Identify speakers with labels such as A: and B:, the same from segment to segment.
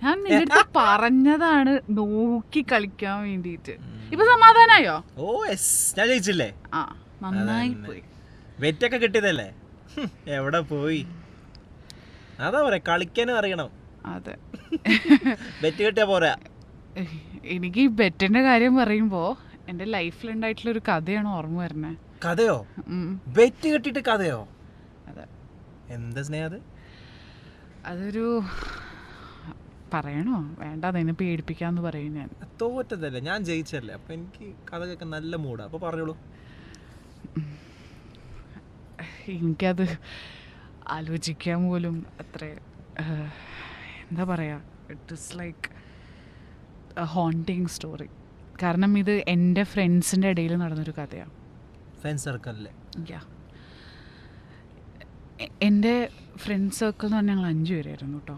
A: ഞാൻ നിന്റെ പറഞ്ഞതാണ് നോക്കി കളിക്കാൻ വേണ്ടിട്ട്. ഇപ്പൊ സമാധാനായോ?
B: ഓ യെസ്, ഞാൻ ജയിച്ചില്ലേ?
A: ആ, നന്നായി പോയി.
B: വെറ്റൊക്കെ കിട്ടിയതല്ലേ? എവിടെ പോയി? അതാ പറയാ, കളിക്കാനും അറിയണം.
A: അതെ,
B: ബെറ്റ് കിട്ടിയാ പോരാ.
A: എനിക്ക് ഈ ബെറ്റിന്റെ കാര്യം പറയുമ്പോ എന്റെ ലൈഫിലുണ്ടായിട്ടുള്ള ഒരു കഥയാണ് ഓർമ്മ വരുന്നത്.
B: കഥയോ? ബെറ്റ് കിട്ടിയിട്ട് കഥയോ?
A: അതെ.
B: എന്താ സ്നേഹ അത്?
A: അതൊരു പറയണോ വേണ്ട, അതിനെ പേടിപ്പിക്കാന്ന് പറയും. ഞാൻ
B: തോറ്റതല്ലേ, ഞാൻ ജയിച്ചല്ലേ, അപ്പൊ എനിക്ക് കഥ കേൾക്കാൻ നല്ല മൂടാ. അപ്പൊ പറഞ്ഞോളൂ.
A: എനിക്കത് ആലോചിക്കാൻ പോലും അത്ര എന്താ പറയാ, it is like A haunting story. കാരണം ഇത് എൻ്റെ ഫ്രണ്ട്സിൻ്റെ ഇടയിൽ നടന്നൊരു കഥയാണ്.
B: ഫ്രണ്ട്സ് സർക്കിളിലെ
A: എൻ്റെ ഫ്രണ്ട് സർക്കിൾ എന്ന് പറഞ്ഞാൽ ഞങ്ങൾ 5 പേരായിരുന്നു കേട്ടോ.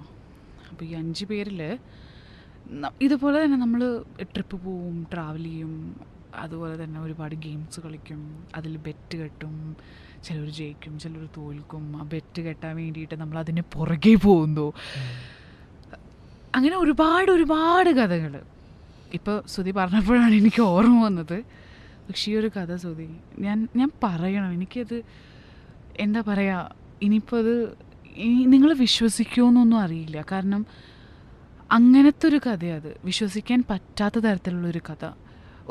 A: അപ്പോൾ ഈ 5 പേരിൽ ഇതുപോലെ തന്നെ നമ്മൾ ട്രിപ്പ് പോവും, ട്രാവൽ ചെയ്യും, അതുപോലെ തന്നെ ഒരുപാട് ഗെയിംസ് കളിക്കും, അതിൽ ബെറ്റ് കെട്ടും. ചിലർ ജയിക്കും, ചിലർ തോൽക്കും. ആ ബെറ്റ് കെട്ടാൻ വേണ്ടിയിട്ട് നമ്മൾ അതിന് പുറകെ പോകുന്നു. അങ്ങനെ ഒരുപാട് കഥകൾ. ഇപ്പോൾ സുധി പറഞ്ഞപ്പോഴാണ് എനിക്ക് ഓർമ്മ വന്നത്. പക്ഷേ ഈ ഒരു കഥ സുധി ഞാൻ പറയണം, എനിക്കത് എന്താ പറയുക, ഇനിയിപ്പോൾ അത് നിങ്ങൾ വിശ്വസിക്കുമെന്നൊന്നും അറിയില്ല. കാരണം അങ്ങനത്തെ ഒരു കഥയത്, വിശ്വസിക്കാൻ പറ്റാത്ത തരത്തിലുള്ളൊരു കഥ,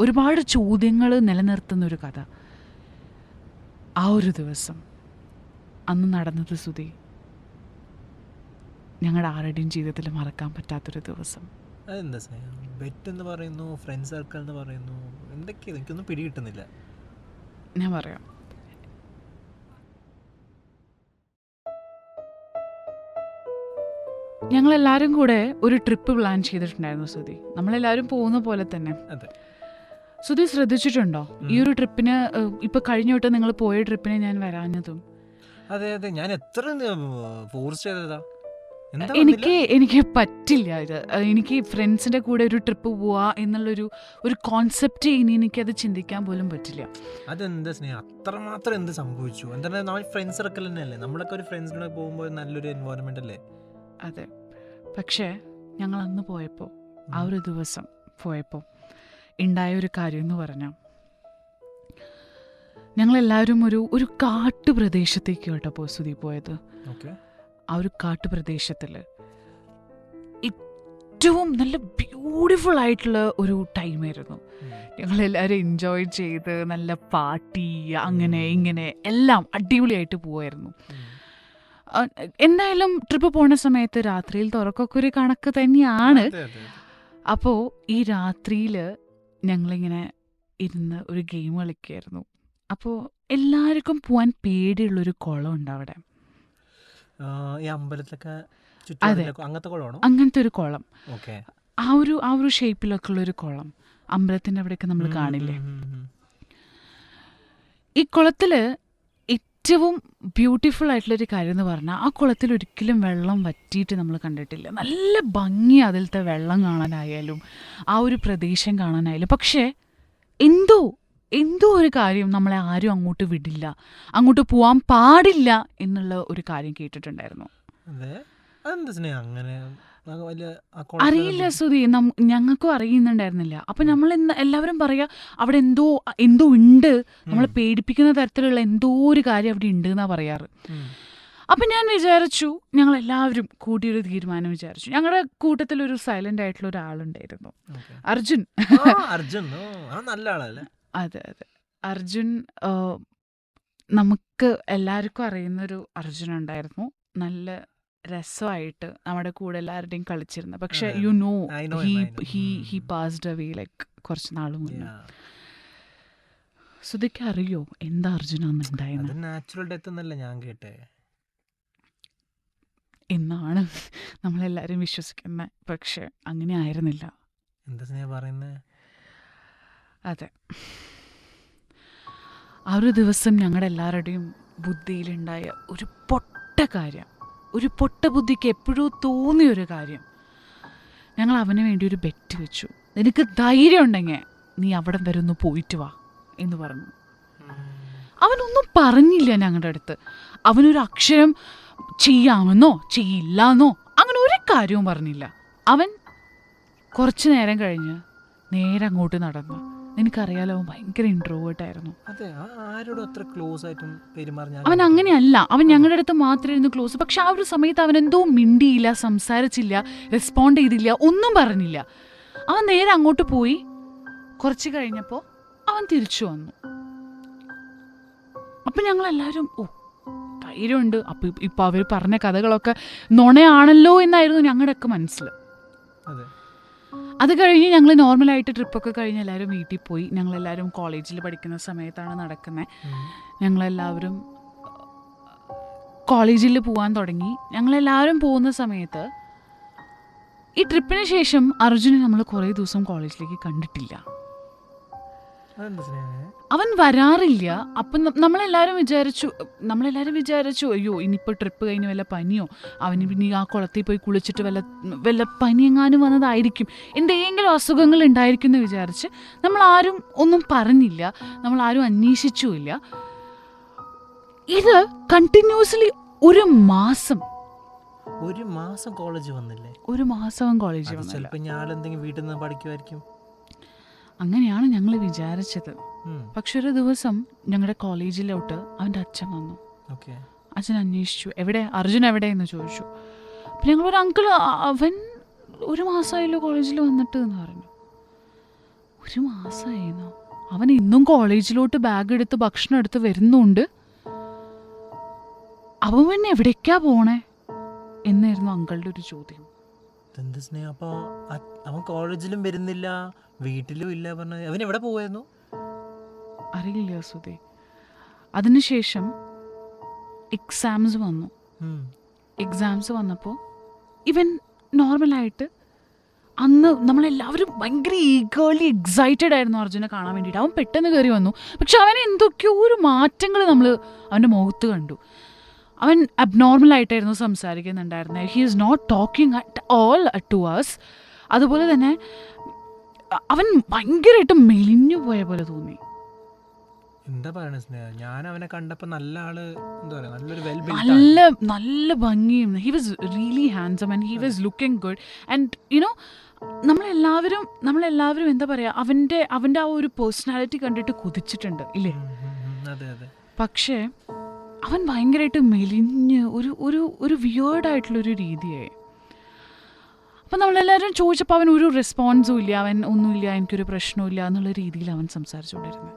A: ഒരുപാട് ചോദ്യങ്ങൾ നിലനിർത്തുന്നൊരു കഥ. ആ ഒരു ദിവസം അന്ന് നടന്നത് സുധി ഞങ്ങളുടെ ആരുടെയും ജീവിതത്തിൽ മറക്കാൻ പറ്റാത്തൊരു ദിവസം.
B: അതെന്താ സ്നേഹം? ബെറ്റ് എന്ന് പറയുന്നു, ഫ്രണ്ട് സർക്കിൾ എന്ന് പറയുന്നു, എന്തൊക്കെയാണ് എനിക്കൊന്നും പിടികിട്ടുന്നില്ല.
A: ഞാൻ പറയാം. ഞങ്ങളെല്ലാവരും കൂടെ ഒരു ട്രിപ്പ് പ്ലാൻ ചെയ്തിട്ടുണ്ടായിരുന്നു സുധി. നമ്മളെല്ലാവരും പോകുന്ന പോലെ തന്നെ. സുധി ശ്രദ്ധിച്ചിട്ടുണ്ടോ ഈ ഒരു ട്രിപ്പിന്? ഇപ്പൊ കഴിഞ്ഞ വട്ടം നിങ്ങൾ പോയ ട്രിപ്പിന് ഞാൻ വരാഞ്ഞതും?
B: അതെ അതെ, ഞാൻ എത്ര ഫോഴ്സ് ചെയ്തതാ.
A: എനിക്ക് പറ്റില്ല ഇത്. എനിക്ക് ഫ്രണ്ട്സിന്റെ കൂടെ ഒരു ട്രിപ്പ് പോവാ എന്നുള്ളൊരു കോൺസെപ്റ്റ് ഇനി എനിക്കത് ചിന്തിക്കാൻ പോലും പറ്റില്ല.
B: അതെന്താ സ്നേഹം, അത്രമാത്രം എന്ത് സംഭവിച്ചു? എന്താ, നമ്മൾ ഫ്രണ്ട്സ് സർക്കിൾ തന്നെയല്ലേ, നമ്മളൊക്കെ ഒരു ഫ്രണ്ട്സിനോട് പോകുമ്പോൾ നല്ലൊരു എൻവയോൺമെന്റ് അല്ലേ?
A: അതെ, പക്ഷേ ഞങ്ങൾ അന്ന് പോയപ്പോൾ, ആ ഒരു ദിവസം പോയപ്പോൾ ഉണ്ടായൊരു കാര്യം എന്ന് പറഞ്ഞാൽ, ഞങ്ങളെല്ലാവരും ഒരു കാട്ടുപ്രദേശത്തേക്ക് കേട്ടോ സുധി പോയത്. ആ ഒരു കാട്ടുപ്രദേശത്തിൽ ഏറ്റവും നല്ല ബ്യൂട്ടിഫുൾ ആയിട്ടുള്ള ഒരു ടൈമായിരുന്നു. ഞങ്ങളെല്ലാവരും എൻജോയ് ചെയ്ത് നല്ല പാർട്ടി അങ്ങനെ ഇങ്ങനെ എല്ലാം അടിപൊളിയായിട്ട് പോവായിരുന്നു. എന്തായാലും ട്രിപ്പ് പോണ സമയത്ത് രാത്രിയിൽ തുറക്കൊക്കെ ഒരു കണക്ക് തന്നെയാണ്. അപ്പോൾ ഈ രാത്രിയിൽ ഞങ്ങളിങ്ങനെ ഇരുന്ന് ഒരു ഗെയിം കളിക്കുകയായിരുന്നു. അപ്പോൾ എല്ലാവർക്കും പോകാൻ പേടിയുള്ളൊരു കുളമുണ്ട് അവിടെ. അങ്ങനത്തെ ഒരു കുളം, ആ ഒരു ഷേപ്പിലൊക്കെ ഉള്ളൊരു കുളം, അമ്പലത്തിൻ്റെ അവിടെയൊക്കെ നമ്മൾ കാണില്ലേ. ഈ കുളത്തിൽ ഏറ്റവും ബ്യൂട്ടിഫുൾ ആയിട്ടുള്ളൊരു കാര്യം എന്ന് പറഞ്ഞാൽ, ആ കുളത്തിൽ ഒരിക്കലും വെള്ളം വറ്റിയിട്ട് നമ്മൾ കണ്ടിട്ടില്ല. നല്ല ഭംഗി അതിലത്തെ വെള്ളം കാണാനായാലും ആ ഒരു പ്രദേശം കാണാനായാലും. പക്ഷേ എന്തോ ഒരു കാര്യം നമ്മളെ ആരും അങ്ങോട്ട് വിടില്ല, അങ്ങോട്ട് പോവാൻ പാടില്ല എന്നുള്ള ഒരു കാര്യം കേട്ടിട്ടുണ്ടായിരുന്നു. അറിയില്ല സുധി, ഞങ്ങൾക്കും അറിയുന്നുണ്ടായിരുന്നില്ല. അപ്പം നമ്മൾ എല്ലാവരും പറയാ അവിടെ എന്തോ ഉണ്ട്, നമ്മളെ പേടിപ്പിക്കുന്ന തരത്തിലുള്ള എന്തോ ഒരു കാര്യം അവിടെ ഉണ്ട് എന്നാ പറയാറ്. അപ്പം ഞാൻ വിചാരിച്ചു, ഞങ്ങളെല്ലാവരും കൂടിയൊരു തീരുമാനം വിചാരിച്ചു. ഞങ്ങളുടെ കൂട്ടത്തിൽ ഒരു സൈലന്റ് ആയിട്ടുള്ള ഒരാളുണ്ടായിരുന്നു, അർജുൻ. അതെ അതെ, അർജുൻ. നമുക്ക് എല്ലാവർക്കും അറിയുന്നൊരു അർജുൻ ഉണ്ടായിരുന്നു. നല്ല രസമായിട്ട് നമ്മുടെ കൂടെ എല്ലാവരുടെയും കളിച്ചിരുന്നു. പക്ഷെ you know he passed away like കുറച്ച് നാൾ മുന്നേ. സുധിക്ക് അറിയോ എന്താ അർജുനാന്നുണ്ടായെന്ന്?
B: നാച്ചുറൽ ഡെത്ത് എന്നല്ല ഞാൻ കേട്ടെ
A: എന്നാണ് നമ്മളെല്ലാവരും വിശ്വസിക്കുന്നത്. പക്ഷെ അങ്ങനെ ആയിരുന്നില്ല.
B: എന്താ പറയുന്നത്?
A: അതെ, ആ ഒരു ദിവസം ഞങ്ങളുടെ എല്ലാവരുടെയും ബുദ്ധിയിലുണ്ടായ ഒരു കാര്യം, ഒരു പൊട്ട ബുദ്ധിക്ക് എപ്പോഴും തോന്നിയൊരു കാര്യം. ഞങ്ങൾ അവന് വേണ്ടി ഒരു ബെറ്റ് വെച്ചു. നിനക്ക് ധൈര്യം ഉണ്ടെങ്കിൽ നീ അവിടെ വരെ ഒന്ന് പോയിട്ട് വാ എന്ന് പറഞ്ഞു. അവനൊന്നും പറഞ്ഞില്ല ഞങ്ങളുടെ അടുത്ത്. അവനൊരു അക്ഷരം ചെയ്യാമെന്നോ ചെയ്യില്ലെന്നോ അങ്ങനെ ഒരു കാര്യവും പറഞ്ഞില്ല. അവൻ കുറച്ച് നേരം കഴിഞ്ഞ് നേരെ അങ്ങോട്ട് നടന്നു. നിനക്കറിയാലോ, അവൻ ഭയങ്കര ഇൻട്രോവേർട്ടായിരുന്നു.
B: അതെ, ആരോടും അത്ര ക്ലോസ് ആയിട്ടും പെരുമാറി
A: അവൻ അങ്ങനെയല്ല. അവൻ ഞങ്ങളുടെ അടുത്ത് മാത്രമായിരുന്നു ക്ലോസ്. പക്ഷെ ആ ഒരു സമയത്ത് അവൻ എന്തോ മിണ്ടിയില്ല, സംസാരിച്ചില്ല, റെസ്പോണ്ട് ചെയ്തില്ല, ഒന്നും പറഞ്ഞില്ല. അവൻ നേരെ അങ്ങോട്ട് പോയി. കുറച്ച് കഴിഞ്ഞപ്പോൾ അവൻ തിരിച്ചു വന്നു. അപ്പം ഞങ്ങളെല്ലാവരും ധൈര്യമുണ്ട്, അപ്പം ഇപ്പം അവർ പറഞ്ഞ കഥകളൊക്കെ നുണയാണല്ലോ എന്നായിരുന്നു ഞങ്ങളുടെയൊക്കെ മനസ്സിൽ. അത് കഴിഞ്ഞ് ഞങ്ങൾ നോർമലായിട്ട് ട്രിപ്പൊക്കെ കഴിഞ്ഞ് എല്ലാവരും വീട്ടിൽ പോയി. ഞങ്ങളെല്ലാവരും കോളേജിൽ പഠിക്കുന്ന സമയത്താണ് നടക്കുന്നത്. ഞങ്ങളെല്ലാവരും കോളേജിൽ പോകാൻ തുടങ്ങി. ഞങ്ങളെല്ലാവരും പോകുന്ന സമയത്ത് ഈ ട്രിപ്പിന് ശേഷം അർജുനെ നമ്മൾ കുറേ ദിവസം കോളേജിലേക്ക് കണ്ടിട്ടില്ല. അവൻ വരാറില്ല. അപ്പം നമ്മളെല്ലാവരും വിചാരിച്ചു അയ്യോ ഇനിയിപ്പോൾ ട്രിപ്പ് കഴിഞ്ഞ് വല്ല പനിയോ, അവന് പിന്നെ ആ കുളത്തിൽ പോയി കുളിച്ചിട്ട് വല്ല പനിയെങ്ങാനും വന്നതായിരിക്കും, എന്തെങ്കിലും അസുഖങ്ങൾ ഉണ്ടായിരിക്കും എന്ന് വിചാരിച്ച് നമ്മളാരും ഒന്നും പറഞ്ഞില്ല, നമ്മളാരും അന്വേഷിച്ചുമില്ല. ഇത് കണ്ടിന്യൂസ്ലി ഒരു മാസം
B: കോളേജ് വന്നില്ലേ?
A: ഒരു മാസം കോളേജ് വന്നില്ല.
B: വീട്ടിൽ നിന്ന് പഠിക്കുമായിരിക്കും.
A: അങ്ങനെയാണ് ഞങ്ങൾ വിചാരിച്ചത്. പക്ഷെ ഒരു ദിവസം ഞങ്ങളുടെ കോളേജിലോട്ട് അവൻ്റെ അച്ഛൻ വന്നു. അച്ഛൻ അന്വേഷിച്ചു, അർജുൻ എവിടെയെന്ന് ചോദിച്ചു. അപ്പം ഞങ്ങളൊരു അങ്കിൾ, അവൻ ഒരു മാസമായല്ലോ കോളേജിൽ വന്നിട്ട് എന്ന് പറഞ്ഞു. ഒരു മാസമായിരുന്നോ? അവൻ ഇന്നും കോളേജിലോട്ട് ബാഗ് എടുത്ത് ഭക്ഷണം എടുത്ത് വരുന്നുണ്ട്. അവൻ പിന്നെ എവിടേക്കാ പോണേ എന്നായിരുന്നു അങ്കിളുടെ ഒരു ചോദ്യം.
B: അപ്പൊ അവൻ കോളേജിലും വരുന്നില്ല, വീട്ടിലും ഇല്ല പറഞ്ഞ അവൻ എവിടെ പോവായിരുന്നു
A: അറിയില്ല സുധി. അതിനുശേഷം എക്സാംസ് വന്നു. എക്സാംസ് വന്നപ്പോൾ ഇവൻ നോർമലായിട്ട്, അന്ന് നമ്മളെല്ലാവരും ഭയങ്കര ഈഗേർലി എക്സൈറ്റഡ് ആയിരുന്നു അർജുനെ കാണാൻ വേണ്ടിയിട്ട്. അവൻ പെട്ടെന്ന് കയറി വന്നു. പക്ഷെ അവൻ എന്തൊക്കെയോ ഒരു മാറ്റങ്ങൾ നമ്മൾ അവൻ്റെ മുഖത്ത് കണ്ടു. അവൻ അബ്നോർമലായിട്ടായിരുന്നു സംസാരിക്കുന്നുണ്ടായിരുന്നത്. He is not talking at all to us. അതുപോലെ തന്നെ അവൻ ഭയങ്കരമായിട്ട് മെലിഞ്ഞു പോയ പോലെ തോന്നി.
B: എന്താ പറയണ സ്നേഹ, ഞാൻ അവനെ കണ്ടപ്പോൾ നല്ല ആള്, എന്താ പറയാ,
A: നല്ല ഭംഗിയും. He was really handsome and he was looking good. And you know നമ്മളെല്ലാവരും എന്താ പറയാ, അവൻ്റെ ആ ഒരു പേഴ്സണാലിറ്റി കണ്ടിട്ട് കൊതിച്ചിട്ടുണ്ട് ഇല്ലേ? പക്ഷേ അവൻ ഭയങ്കരമായിട്ട് മെലിഞ്ഞ് ഒരു വിയേർഡായിട്ടുള്ളൊരു രീതിയായി. അപ്പം നമ്മളെല്ലാവരും ചോദിച്ചപ്പോൾ അവൻ ഒരു റെസ്പോൺസും ഇല്ല, അവൻ ഒന്നുമില്ല, എനിക്കൊരു പ്രശ്നമില്ല എന്നുള്ള രീതിയിൽ അവൻ സംസാരിച്ചുകൊണ്ടിരുന്നത്.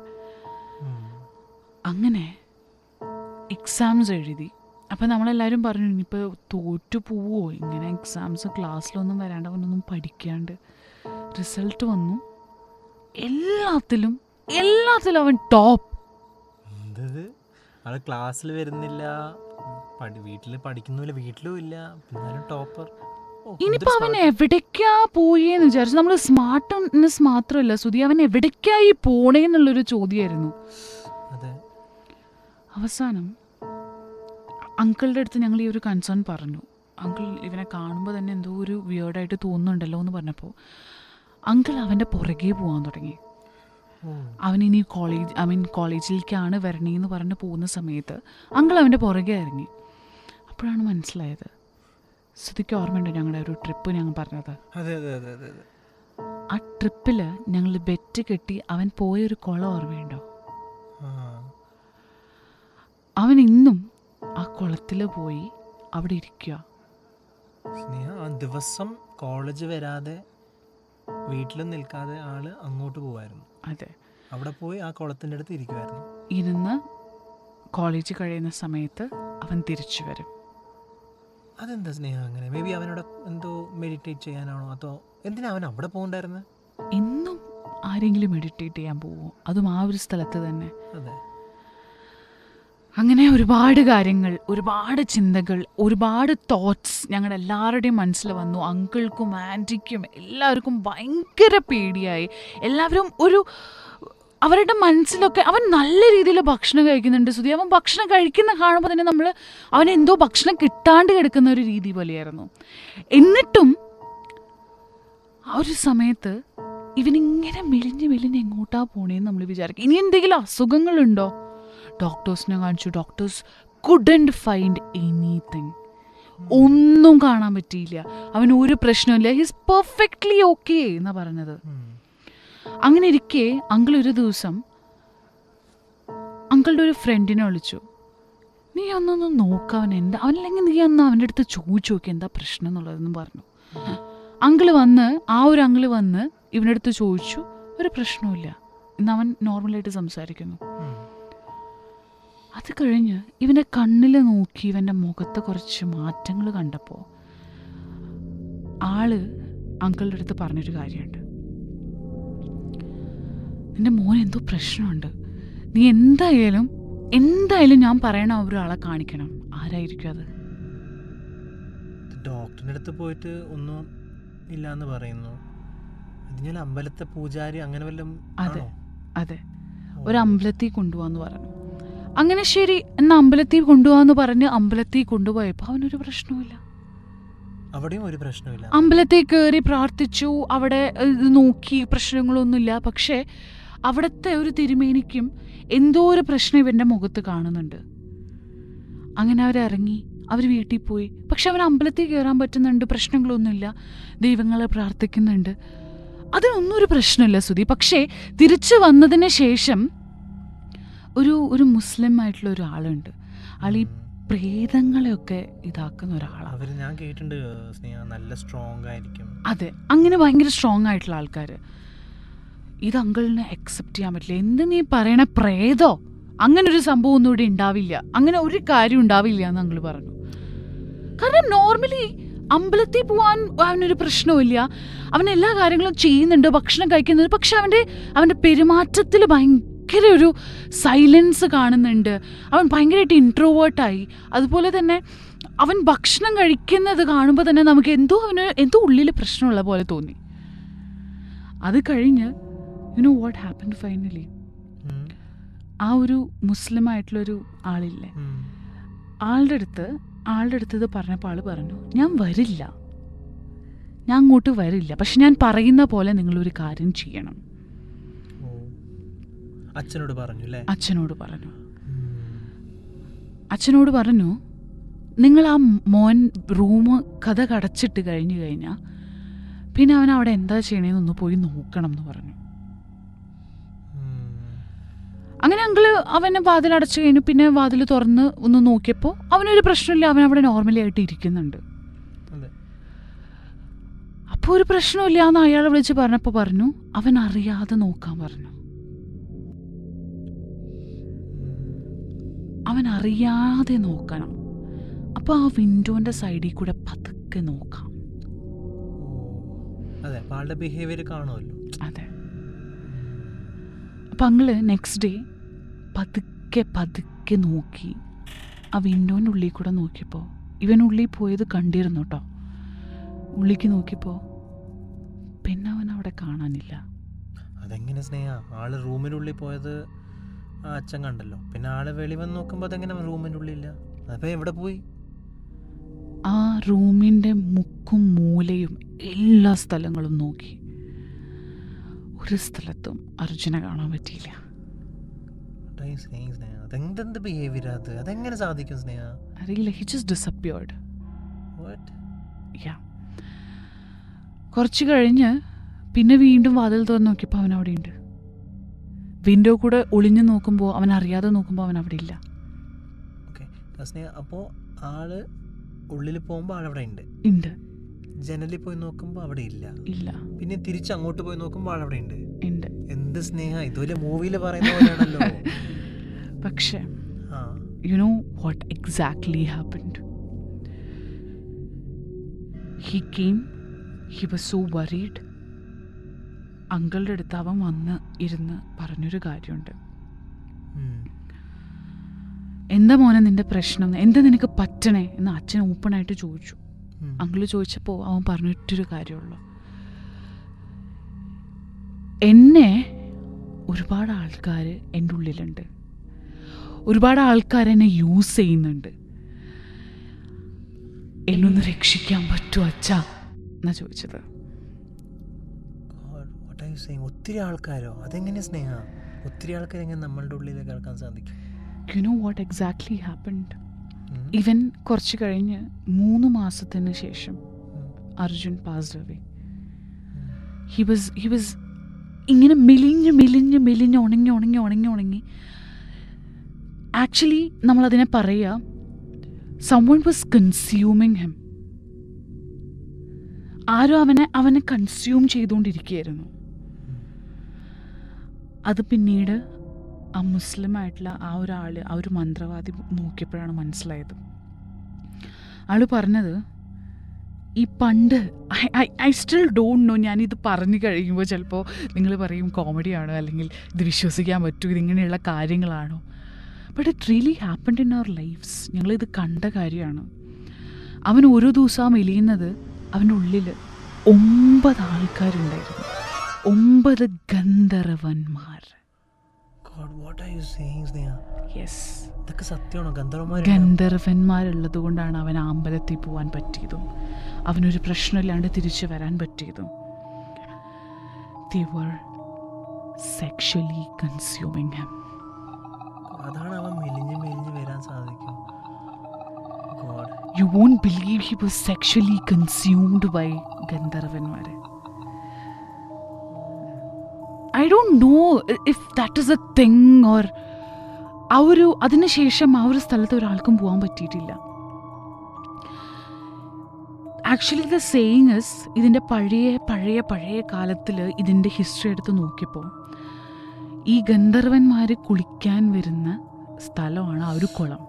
A: അങ്ങനെ എക്സാംസ് എഴുതി. അപ്പം നമ്മളെല്ലാവരും പറഞ്ഞു ഇനിയിപ്പോൾ തോറ്റു പോവോ, ഇങ്ങനെ എക്സാംസ് ക്ലാസ്സിലൊന്നും വരാണ്ട് അവനൊന്നും പഠിക്കാണ്ട്. റിസൾട്ട് വന്നു. എല്ലാത്തിലും അവൻ ടോപ്പ്.
B: ക്ലാസ്സിൽ വരുന്നില്ല, വീട്ടിൽ പഠിക്കുന്നില്ല, വീട്ടിലും ഇല്ല, പിന്നെ ടോപ്പർ.
A: ഇനിയിപ്പോൾ അവൻ എവിടേക്കാ പോയേന്ന് വിചാരിച്ചു. നമ്മൾ സ്മാർട്ട്നെസ് മാത്രമല്ല സുധി, അവൻ എവിടേക്കായി പോണേന്നുള്ളൊരു ചോദ്യമായിരുന്നു. അവസാനം അങ്കിളുടെ അടുത്ത് ഞങ്ങൾ ഈ ഒരു കൺസേൺ പറഞ്ഞു. അങ്കിൾ ഇവനെ കാണുമ്പോൾ തന്നെ എന്തോ ഒരു വിയേർഡായിട്ട് തോന്നുന്നുണ്ടല്ലോ എന്ന് പറഞ്ഞപ്പോൾ അങ്കിൾ അവൻ്റെ പുറകെ പോകാൻ തുടങ്ങി. അവനിനി കോളേജിലേക്കാണ് വരണേന്ന് പറഞ്ഞ് പോകുന്ന സമയത്ത് അങ്കിൾ അവൻ്റെ പുറകെ ഇറങ്ങി. അപ്പോഴാണ് മനസ്സിലായത്, സുധിക്ക് ഓർമ്മയുണ്ട് ഞങ്ങളുടെ ഒരു ട്രിപ്പ് ഞങ്ങൾ പറഞ്ഞത്? ആ ട്രിപ്പിൽ ഞങ്ങൾ ബെറ്റ് കെട്ടി അവൻ പോയൊരു കുളം ഓർമ്മയുണ്ടോ? അവൻ ഇന്നും ആ കുളത്തിൽ പോയി അവിടെ ഇരിക്കുക.
B: ദിവസം കോളേജ് വരാതെ വീട്ടിലും നിൽക്കാതെ ആള് അങ്ങോട്ട് പോവായിരുന്നു.
A: അതെ,
B: അവിടെ പോയി ആ കുളത്തിൻ്റെ അടുത്ത് ഇരിക്കുമായിരുന്നു.
A: ഇരുന്ന് കോളേജ് കഴിയുന്ന സമയത്ത് അവൻ തിരിച്ചു വരും.
B: അതെന്താ സ്നേഹം അങ്ങനെ? മേ ബി അവനോട് എന്തോ മെഡിറ്റേറ്റ് ചെയ്യാനാണോ, അതോ എന്തിനാ അവൻ അവിടെ പോകണ്ടായിരുന്നത്?
A: ഇന്നും ആരെങ്കിലും മെഡിറ്റേറ്റ് ചെയ്യാൻ പോവോ, അതും ആ ഒരു സ്ഥലത്ത് തന്നെ?
B: അതെ.
A: അങ്ങനെ ഒരുപാട് കാര്യങ്ങൾ, ഒരുപാട് ചിന്തകൾ, ഒരുപാട് തോട്ട്സ് ഞങ്ങളുടെ എല്ലാവരുടെയും മനസ്സിൽ വന്നു. അങ്കിൾക്കും ആൻറ്റിക്കും എല്ലാവർക്കും ഭയങ്കര പേടിയായി. എല്ലാവരും അവരുടെ മനസ്സിലൊക്കെ അവൻ നല്ല രീതിയിൽ ഭക്ഷണം കഴിക്കുന്നുണ്ട് സുധി. അവൻ ഭക്ഷണം കഴിക്കുന്ന കാണുമ്പോൾ തന്നെ അവനെന്തോ ഭക്ഷണം കിട്ടാണ്ട് കിടക്കുന്ന ഒരു രീതി പോലെയായിരുന്നു. എന്നിട്ടും ആ ഒരു സമയത്ത് ഇവനിങ്ങനെ മെലിഞ്ഞ് എങ്ങോട്ടാ പോണേന്ന് നമ്മൾ വിചാരിക്കും. ഇനി എന്തെങ്കിലും അസുഖങ്ങളുണ്ടോ, ഡോക്ടേഴ്സിനെ കാണിച്ചു. Doctors couldn't find anything. ഒന്നും കാണാൻ പറ്റിയില്ല. അവന് ഒരു പ്രശ്നമില്ല, ഹിസ് പെർഫെക്റ്റ്ലി ഓക്കെ എന്നാ പറഞ്ഞത്. അങ്ങനെ ഇരിക്കെ അങ്കിൾ ഒരു ദിവസം അങ്കിളുടെ ഒരു ഫ്രണ്ടിനെ വിളിച്ചു. നീ ഒന്നൊന്ന് നോക്കാൻ എന്താ, അവനല്ലെങ്കിൽ നീ ഒന്ന് അവൻ്റെ അടുത്ത് ചോദിച്ചു നോക്കി എന്താ പ്രശ്നം എന്നുള്ളതെന്ന് പറഞ്ഞു. അങ്കിള് വന്ന് അങ്കിള് വന്ന് ഇവൻ്റെ അടുത്ത് ചോദിച്ചു. ഒരു പ്രശ്നവുമില്ല, ഇന്ന് അവൻ നോർമലായിട്ട് സംസാരിക്കുന്നു. അത് കഴിഞ്ഞ് ഇവൻ്റെ കണ്ണിൽ നോക്കി ഇവൻ്റെ മുഖത്ത് കുറച്ച് മാറ്റങ്ങൾ കണ്ടപ്പോൾ ആള് അങ്കിളുടെ അടുത്ത് പറഞ്ഞൊരു കാര്യമുണ്ട്. നിന്റെ മോൻ എന്തോ പ്രശ്നമുണ്ട്, നീ എന്തായാലും ഞാൻ പറയണ ഒരാളെ കാണിക്കണം. ആരായിരിക്കും അത്?
B: ഡോക്ടറിന്റെ അടുത്ത് പോയിട്ട് ഒന്നും ഇല്ലാന്ന് പറയുന്നു. ഞാൻ അമ്പലത്തെ പൂജാരി അങ്ങനെ വല്ലതും?
A: അതെ, ഒരു അമ്പലത്തിൽ കൊണ്ടുപോകാന്ന് പറഞ്ഞു. അങ്ങനെ ശരി എന്നാ അമ്പലത്തിൽ കൊണ്ടുപോകാന്ന് പറഞ്ഞ് അമ്പലത്തിൽ കൊണ്ടുപോയപ്പോൾ അവനൊരു പ്രശ്നവുമില്ല.
B: അവിടെയും ഒരു പ്രശ്നമില്ല. അമ്പലത്തിൽ
A: കയറി പ്രാർത്ഥിച്ചു, അവിടെ ഇത് നോക്കി, പ്രശ്നങ്ങളൊന്നുമില്ല. പക്ഷേ അവിടുത്തെ ഒരു തിരുമേനിക്കും എന്തോ ഒരു പ്രശ്നം ഇവൻ്റെ മുഖത്ത് കാണുന്നുണ്ട്. അങ്ങനെ അവരിറങ്ങി, അവർ വീട്ടിൽ പോയി. പക്ഷെ അവൻ അമ്പലത്തിൽ കയറാൻ പറ്റുന്നുണ്ട്, പ്രശ്നങ്ങളൊന്നുമില്ല, ദൈവങ്ങളെ പ്രാർത്ഥിക്കുന്നുണ്ട്, അതിനൊന്നും ഒരു പ്രശ്നമില്ല സുധി. പക്ഷേ തിരിച്ചു വന്നതിന് ശേഷം ഒരു മുസ്ലിം ആയിട്ടുള്ള ഒരാളുണ്ട്. ആൾ ഈ പ്രേതങ്ങളെയൊക്കെ ഇതാക്കുന്ന ഒരാളാണ്.
B: ഞാൻ കേട്ടിട്ടുണ്ട്, നല്ല സ്ട്രോങ് ആയിരിക്കും.
A: അതെ, അങ്ങനെ ഭയങ്കര സ്ട്രോങ് ആയിട്ടുള്ള ആൾക്കാർ. ഇത് അങ്കിളിനെ അക്സെപ്റ്റ് ചെയ്യാൻ പറ്റില്ല. എന്ത് നീ പറയണ പ്രേതോ, അങ്ങനെ ഒരു സംഭവം ഒന്നും ഇവിടെ ഉണ്ടാവില്ല, അങ്ങനെ ഒരു കാര്യം ഉണ്ടാവില്ല എന്ന് അങ്കിൾ പറഞ്ഞു. കാരണം നോർമലി അമ്പലത്തിൽ പോകാൻ അവനൊരു പ്രശ്നവുമില്ല, അവൻ എല്ലാ കാര്യങ്ങളും ചെയ്യുന്നുണ്ട്, ഭക്ഷണം കഴിക്കുന്നുണ്ട്. പക്ഷെ അവൻ്റെ പെരുമാറ്റത്തിൽ ഭയങ്കര ഒരു സൈലൻസ് കാണുന്നുണ്ട്. അവൻ ഭയങ്കരമായിട്ട് ഇൻട്രോവേർട്ടായി. അതുപോലെ തന്നെ അവൻ ഭക്ഷണം കഴിക്കുന്നത് കാണുമ്പോൾ തന്നെ നമുക്ക് എന്തോ ഉള്ളിൽ പ്രശ്നമുള്ള പോലെ തോന്നി. അത് കഴിഞ്ഞ് you know what happened finally? ആ ഒരു മുസ്ലിം ആയിട്ടുള്ളൊരു ആളില്ലേ, ആളുടെ അടുത്ത് ഇത് പറഞ്ഞപ്പോൾ ആൾ പറഞ്ഞു, ഞാൻ അങ്ങോട്ട് വരില്ല, പക്ഷെ ഞാൻ പറയുന്ന പോലെ നിങ്ങളൊരു കാര്യം ചെയ്യണം. അച്ഛനോട് പറഞ്ഞു നിങ്ങൾ ആ മോൻ റൂം കഥ കടച്ചിട്ട് കഴിഞ്ഞാൽ പിന്നെ അവൻ അവിടെ എന്താ ചെയ്യണേന്നൊന്ന് പോയി നോക്കണം എന്ന് പറഞ്ഞു. അങ്ങനെ അങ്കിള് അവനെ വാതിൽ അടച്ചു കഴിഞ്ഞു. പിന്നെ വാതിൽ തുറന്ന് ഒന്ന് നോക്കിയപ്പോൾ അവനൊരു പ്രശ്നമില്ല, അവൻ അവിടെ നോർമലി ആയിട്ട് ഇരിക്കുന്നുണ്ട്. അപ്പോൾ ഒരു പ്രശ്നമില്ല എന്ന് അയാളെ വിളിച്ച് പറഞ്ഞപ്പോൾ പറഞ്ഞു അവൻ അറിയാതെ നോക്കാൻ പറഞ്ഞു. അവൻ അറിയാതെ നോക്കണം. അപ്പോൾ ആ വിൻഡോന്റെ സൈഡിൽ കൂടെ പതുക്കെ നോക്കാം.
B: അതെ,
A: അപ്പം അങ്ങള് നെക്സ്റ്റ് ഡേ പതുക്കെ നോക്കി ആ വിൻഡോൻ്റെ ഉള്ളിൽ കൂടെ നോക്കിയപ്പോൾ ഇവനുള്ളിൽ പോയത് കണ്ടിരുന്നു കേട്ടോ. ഉള്ളിക്ക് നോക്കിയപ്പോൾ പിന്നെ അവൻ അവിടെ കാണാനില്ല.
B: അതെങ്ങനെ സ്നേഹ? ആള് റൂമിനുള്ളിൽ പോയത് അച്ഛൻ കണ്ടല്ലോ, പിന്നെ ആള് വെളി വന്ന് നോക്കുമ്പോൾ അതെങ്ങനെ റൂമിൻ്റെ ഉള്ളിലില്ല? അതപ്പോൾ എവിടെ പോയി?
A: ആ റൂമിൻ്റെ മുക്കും മൂലയും എല്ലാ സ്ഥലങ്ങളും നോക്കി, ഒരു സ്ഥലത്തും അർജുനെ കാണാൻ പറ്റിയില്ല. അറിയില്ല, he just disappeared. കുറച്ച് കഴിഞ്ഞ് പിന്നെ വീണ്ടും വാതിൽ തുറന്ന് നോക്കിയപ്പോൾ അവൻ അവിടെ ഉണ്ട്. വിൻഡോ കൂടെ ഒളിഞ്ഞു നോക്കുമ്പോൾ, അവൻ അറിയാതെ നോക്കുമ്പോൾ അവൻ അവിടെ ഇല്ല.
B: അപ്പോൾ ആള് ഉള്ളിൽ പോകുമ്പോൾ ആളവിടെ ഉണ്ട്. ജനലിൽ പോയി നോക്കുമ്പോൾ അവിടെ ഇല്ല. പിന്നെ തിരിച്ച് അങ്ങോട്ട് പോയി നോക്കുമ്പോൾ ആളവിടെ ഉണ്ട്. എന്ത് സ്നേഹ, ഇതുപോലെ മൂവിയിൽ പറയുന്ന പോലെയാണല്ലോ.
A: പക്ഷേ you know what exactly happened? He came, he was so worried. അങ്കിളുടെ അടുത്ത് അവൻ വന്ന് ഇരുന്ന് പറഞ്ഞൊരു കാര്യമുണ്ട്. എന്താ മോനെ നിന്റെ പ്രശ്നം, എന്താ നിനക്ക് പറ്റണേ എന്ന് അച്ഛൻ ഓപ്പണായിട്ട് ചോദിച്ചു. അങ്കിള് ചോദിച്ചപ്പോൾ അവൻ പറഞ്ഞിട്ടൊരു കാര്യമുള്ളൂ, എന്നെ ഒരുപാട് ആൾക്കാർ എൻ്റെ ഉള്ളിലുണ്ട്, ഒരുപാട് ആൾക്കാർ എന്നെ യൂസ് ചെയ്യുന്നുണ്ട്, എന്നൊന്ന് രക്ഷിക്കാൻ പറ്റുമോ അച്ഛാ എന്നാ ചോദിച്ചത്.
B: ഒത്തിരി ആൾക്കാരോ? അതെങ്ങനെ സ്നേഹ? ഒത്തിരി ആൾക്കാർ എങ്ങനെ നമ്മളുടെ ഉള്ളിലേക്ക് കേൾക്കാൻ സാധിക്കും?
A: You know what exactly happened? ഇവൻ കുറച്ച് കഴിഞ്ഞ് 3 മാസത്തിന് ശേഷം Arjun passed away. He was ഇങ്ങനെ മെലിഞ്ഞ് ഉണങ്ങി. ആക്ച്വലി നമ്മളതിനെ പറയുക, someone was consuming him. ആരോ അവനെ കൺസ്യൂം ചെയ്തുകൊണ്ടിരിക്കുകയായിരുന്നു. അത് പിന്നീട് ആ മുസ്ലിമായിട്ടുള്ള ആ ഒരു മന്ത്രവാദി നോക്കിയപ്പോഴാണ് മനസ്സിലായത്. ആൾ പറഞ്ഞത്, ഈ പണ്ട് ഐ സ്റ്റിൽ ഡോണ്ട് നോ, ഞാനിത് പറഞ്ഞു കഴിയുമ്പോൾ ചിലപ്പോൾ നിങ്ങൾ പറയും കോമഡിയാണോ, അല്ലെങ്കിൽ ഇത് വിശ്വസിക്കാൻ പറ്റുമോ, ഇതിങ്ങനെയുള്ള കാര്യങ്ങളാണോ. But it really happened in our lifes. ഞങ്ങളിത് കണ്ട കാര്യമാണ്. അവൻ ഓരോ ദിവസവും എലിയുന്നത് അവൻ്റെ ഉള്ളിൽ 9 ആൾക്കാരുണ്ടായിരുന്നു. 9 ഗന്ധർവന്മാർ. ഗന്ധർവന്മാരുള്ളത് കൊണ്ടാണ് അവൻ അമ്പലത്തിൽ പോകാൻ പറ്റിയതും അവനൊരു പ്രശ്നമില്ലാണ്ട് തിരിച്ചു വരാൻ പറ്റിയതും. They were sexually consuming him.
B: അതാണ് അവൻ മെലിഞ്ഞ് വരാൻ സാധിക്കും.
A: You won't believe he was sexually consumed by ഗന്ധർവന്മാർ. I don't know if that is a thing or അതിനുശേഷം ആ ഒരു സ്ഥലത്ത് ഒരാൾക്കും പോകാൻ പറ്റിയിട്ടില്ല. ആക്ച്വലി ദ സേയിങ് ഇസ്, ഇതിൻ്റെ പഴയ കാലത്തിൽ ഇതിൻ്റെ ഹിസ്റ്ററി എടുത്ത് നോക്കിയപ്പോൾ ഈ ഗന്ധർവന്മാർ കുളിക്കാൻ വരുന്ന സ്ഥലമാണ് ആ ഒരു കുളം.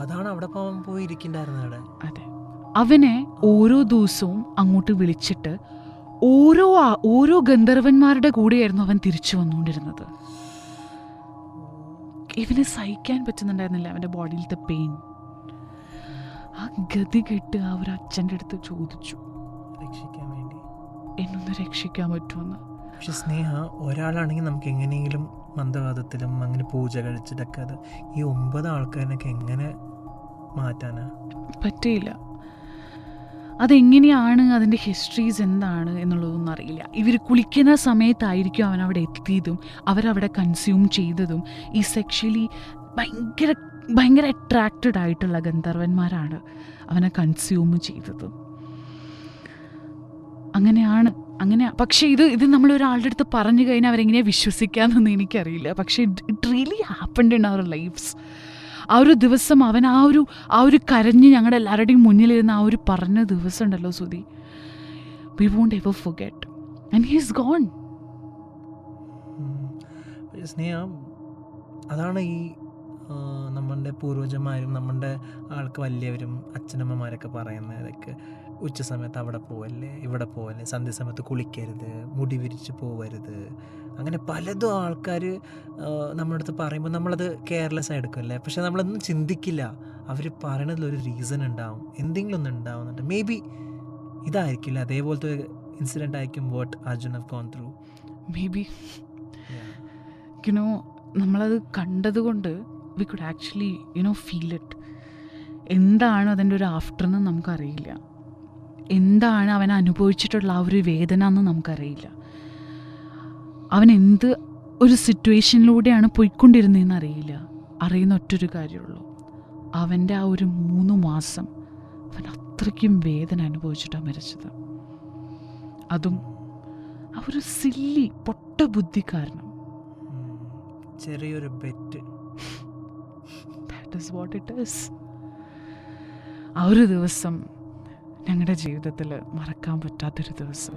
B: അതാണ് അവിടെ പോയിരിക്കുന്നുണ്ടായിരുന്നത്.
A: അതെ, അവനെ ഓരോ ദിവസവും അങ്ങോട്ട് വിളിച്ചിട്ട് ഓരോ ഗന്ധർവന്മാരുടെ കൂടെയായിരുന്നു അവൻ തിരിച്ചു വന്നുകൊണ്ടിരുന്നത്. ഇവന് സഹിക്കാൻ പറ്റുന്നുണ്ടായിരുന്നില്ല അവൻ്റെ ബോഡിയിലത്തെ പെയിൻ. ആ ഗതി കെട്ട് ആ ഒരു അച്ഛൻ്റെ അടുത്ത് ചോദിച്ചു,
B: രക്ഷിക്കാൻ വേണ്ടി
A: എന്നൊന്ന് രക്ഷിക്കാൻ പറ്റുമെന്ന്.
B: പക്ഷെ സ്നേഹ, ഒരാളാണെങ്കിൽ നമുക്ക് എങ്ങനെയെങ്കിലും മന്ത്രവാദത്തിലും അങ്ങനെ പൂജ കഴിച്ചിട്ടൊക്കെ അത് ഈ 9 ആൾക്കാരിനൊക്കെ എങ്ങനെ മാറ്റാനാ?
A: പറ്റിയില്ല. അതെങ്ങനെയാണ്, അതിൻ്റെ ഹിസ്റ്ററീസ് എന്താണ് എന്നുള്ളതൊന്നും അറിയില്ല. ഇവർ കുളിക്കുന്ന സമയത്തായിരിക്കും അവൻ അവിടെ എത്തിയതും അവരവിടെ കൺസ്യൂം ചെയ്തതും. ഈ സെക്ഷലി ഭയങ്കര അട്രാക്റ്റഡ് ആയിട്ടുള്ള ഗന്ധർവന്മാരാണ് അവനെ കൺസ്യൂം ചെയ്തതും. അങ്ങനെ പക്ഷേ ഇത് നമ്മൾ ഒരാളുടെ അടുത്ത് പറഞ്ഞു കഴിഞ്ഞാൽ അവരെങ്ങനെയാണ് വിശ്വസിക്കാമെന്നൊന്നും എനിക്കറിയില്ല. പക്ഷേ it really happened in our lifes. ആ ഒരു ദിവസം അവൻ ആ ഒരു കരഞ്ഞ് ഞങ്ങളുടെ എല്ലാവരുടെയും മുന്നിലിരുന്ന് ആ ഒരു പറഞ്ഞ ദിവസം ഉണ്ടല്ലോ Sudhi, we won't ever forget. And he is gone.
B: Sneha, അതാണ് ഈ നമ്മളുടെ പൂർവജന്മാരും നമ്മളുടെ ആൾക്ക് വലിയവരും അച്ഛനമ്മമാരൊക്കെ പറയുന്നതൊക്കെ, ഉച്ച സമയത്ത് അവിടെ പോവല്ലേ, ഇവിടെ പോവല്ലേ, സന്ധ്യാസമയത്ത് കുളിക്കരുത്, മുടി വിരിച്ച് പോവരുത്, അങ്ങനെ പലതും ആൾക്കാർ നമ്മുടെ അടുത്ത് പറയുമ്പോൾ നമ്മളത് കെയർലെസ് എടുക്കുമല്ലേ. പക്ഷെ നമ്മളൊന്നും ചിന്തിക്കില്ല, അവർ പറയണതിലൊരു റീസൺ ഉണ്ടാവും, എന്തെങ്കിലും ഒന്ന് ഉണ്ടാവുന്നുണ്ട്. മേ ബി ഇതായിരിക്കില്ല, അതേപോലത്തെ ഒരു ഇൻസിഡൻ്റ് ആയിരിക്കും what Arjun have gone through.
A: Maybe നമ്മളത് കണ്ടതുകൊണ്ട് we could actually feel it. എന്താണ് അതിൻ്റെ ഒരു ആഫ്റ്റർ എന്ന് നമുക്കറിയില്ല. എന്താണ് അവൻ അനുഭവിച്ചിട്ടുള്ള ആ ഒരു വേദന എന്ന് നമുക്കറിയില്ല. അവൻ എന്ത് ഒരു സിറ്റുവേഷനിലൂടെയാണ് പോയിക്കൊണ്ടിരുന്നതെന്ന് അറിയില്ല. അറിയുന്ന ഒറ്റൊരു കാര്യമുള്ളൂ, അവൻ്റെ ആ ഒരു 3 മാസം അവൻ അത്രയ്ക്കും വേദന അനുഭവിച്ചിട്ടാണ് മരിച്ചത്. അതും ആ ഒരു സില്ലി പൊട്ട ബുദ്ധി കാരണം.
B: ചെറിയൊരു bet.
A: That is what it is. ആ ഒരു ദിവസം ഞങ്ങളുടെ ജീവിതത്തിൽ മറക്കാൻ പറ്റാത്തൊരു ദിവസം.